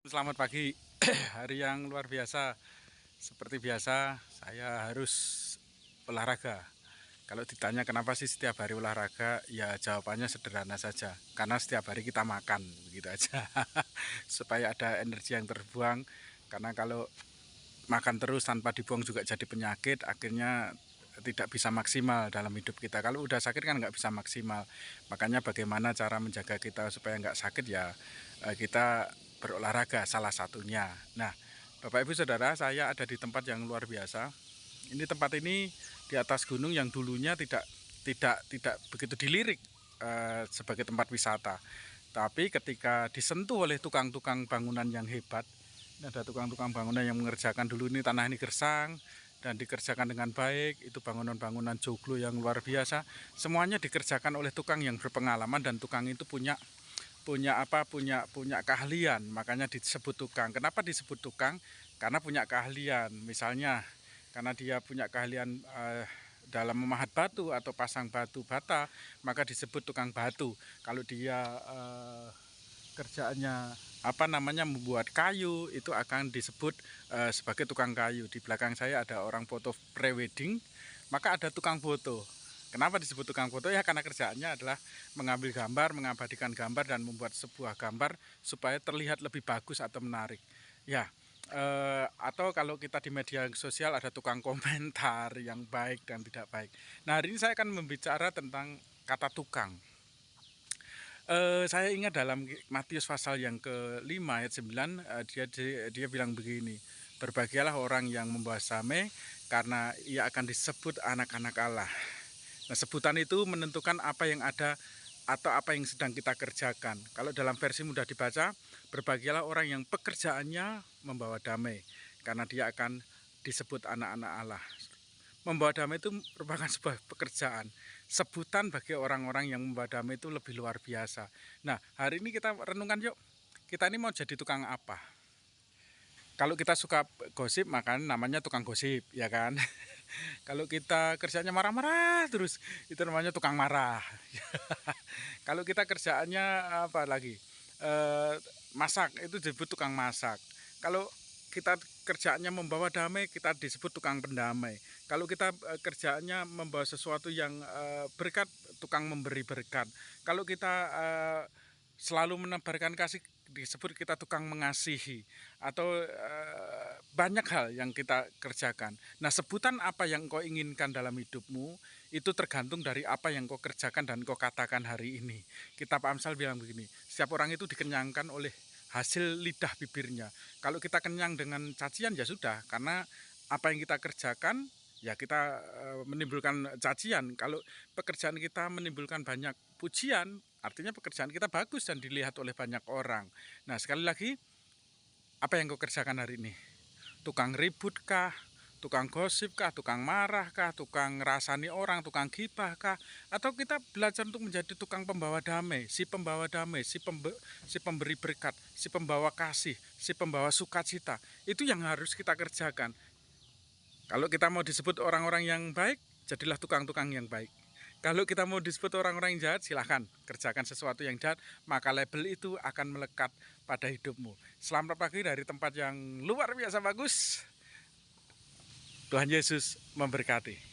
Selamat pagi. Hari yang luar biasa. Seperti biasa, saya harus olahraga. Kalau ditanya kenapa sih setiap hari olahraga, ya jawabannya sederhana saja. Karena setiap hari kita makan, begitu aja. Supaya ada energi yang terbuang. Karena kalau makan terus tanpa dibuang juga jadi penyakit, akhirnya tidak bisa maksimal dalam hidup kita. Kalau udah sakit kan nggak bisa maksimal. Makanya bagaimana cara menjaga kita supaya nggak sakit, ya kita berolahraga salah satunya. Nah, Bapak Ibu Saudara, saya ada di tempat yang luar biasa. Ini tempat ini di atas gunung yang dulunya tidak begitu dilirik sebagai tempat wisata. Tapi ketika disentuh oleh tukang-tukang bangunan yang hebat, ini ada tukang-tukang bangunan yang mengerjakan, dulu ini tanah ini gersang dan dikerjakan dengan baik. Itu bangunan-bangunan joglo yang luar biasa. Semuanya dikerjakan oleh tukang yang berpengalaman, dan tukang itu punya punya keahlian. Makanya disebut tukang. Kenapa disebut tukang? Karena punya keahlian. Misalnya karena dia punya keahlian dalam memahat batu atau pasang batu bata, maka disebut tukang batu. Kalau dia kerjaannya membuat kayu, itu akan disebut sebagai tukang kayu. Di belakang saya ada orang foto prewedding, maka ada tukang foto. Kenapa disebut tukang foto? Ya karena kerjaannya adalah mengambil gambar, mengabadikan gambar, dan membuat sebuah gambar supaya terlihat lebih bagus atau menarik. Ya, atau kalau kita di media sosial ada tukang komentar yang baik dan tidak baik. Nah, hari ini saya akan membicara tentang kata tukang. Saya ingat dalam Matius pasal yang ke-5 ayat 9, dia bilang begini, "Berbahagialah orang yang membawa damai, karena ia akan disebut anak-anak Allah." Nah, sebutan itu menentukan apa yang ada atau apa yang sedang kita kerjakan. Kalau dalam versi mudah dibaca, "Berbahagialah orang yang pekerjaannya membawa damai, karena dia akan disebut anak-anak Allah." Membawa damai itu merupakan sebuah pekerjaan. Sebutan bagi orang-orang yang membawa damai itu lebih luar biasa. Nah, hari ini kita renungkan yuk. Kita ini mau jadi tukang apa? Kalau kita suka gosip, maka namanya tukang gosip, ya kan? Kalau kita kerjanya marah-marah terus, itu namanya tukang marah. Kalau kita kerjaannya apa lagi? Masak, itu disebut tukang masak. Kalau kita kerjaannya membawa damai, kita disebut tukang pendamai. Kalau kita kerjaannya membawa sesuatu yang berkat, tukang memberi berkat. Kalau kita selalu menebarkan kasih, disebut kita tukang mengasihi. Atau banyak hal yang kita kerjakan. Nah, sebutan apa yang kau inginkan dalam hidupmu itu tergantung dari apa yang kau kerjakan dan kau katakan hari ini. Kitab Amsal bilang begini, setiap orang itu dikenyangkan oleh hasil lidah bibirnya. Kalau kita kenyang dengan cacian, ya sudah, karena apa yang kita kerjakan ya kita menimbulkan cacian. Kalau pekerjaan kita menimbulkan banyak pujian, artinya pekerjaan kita bagus dan dilihat oleh banyak orang. Nah, sekali lagi, apa yang kau kerjakan hari ini? Tukang ribut kah? Tukang gosip kah? Tukang marah kah? Tukang ngerasani orang? Tukang gibah kah? Atau kita belajar untuk menjadi tukang pembawa damai, si pembawa damai, si pemberi berkat, si pembawa kasih, si pembawa sukacita. Itu yang harus kita kerjakan. Kalau kita mau disebut orang-orang yang baik, jadilah tukang-tukang yang baik. Kalau kita mau disebut orang-orang yang jahat, silahkan kerjakan sesuatu yang jahat, maka label itu akan melekat pada hidupmu. Selamat pagi dari tempat yang luar biasa bagus. Tuhan Yesus memberkati.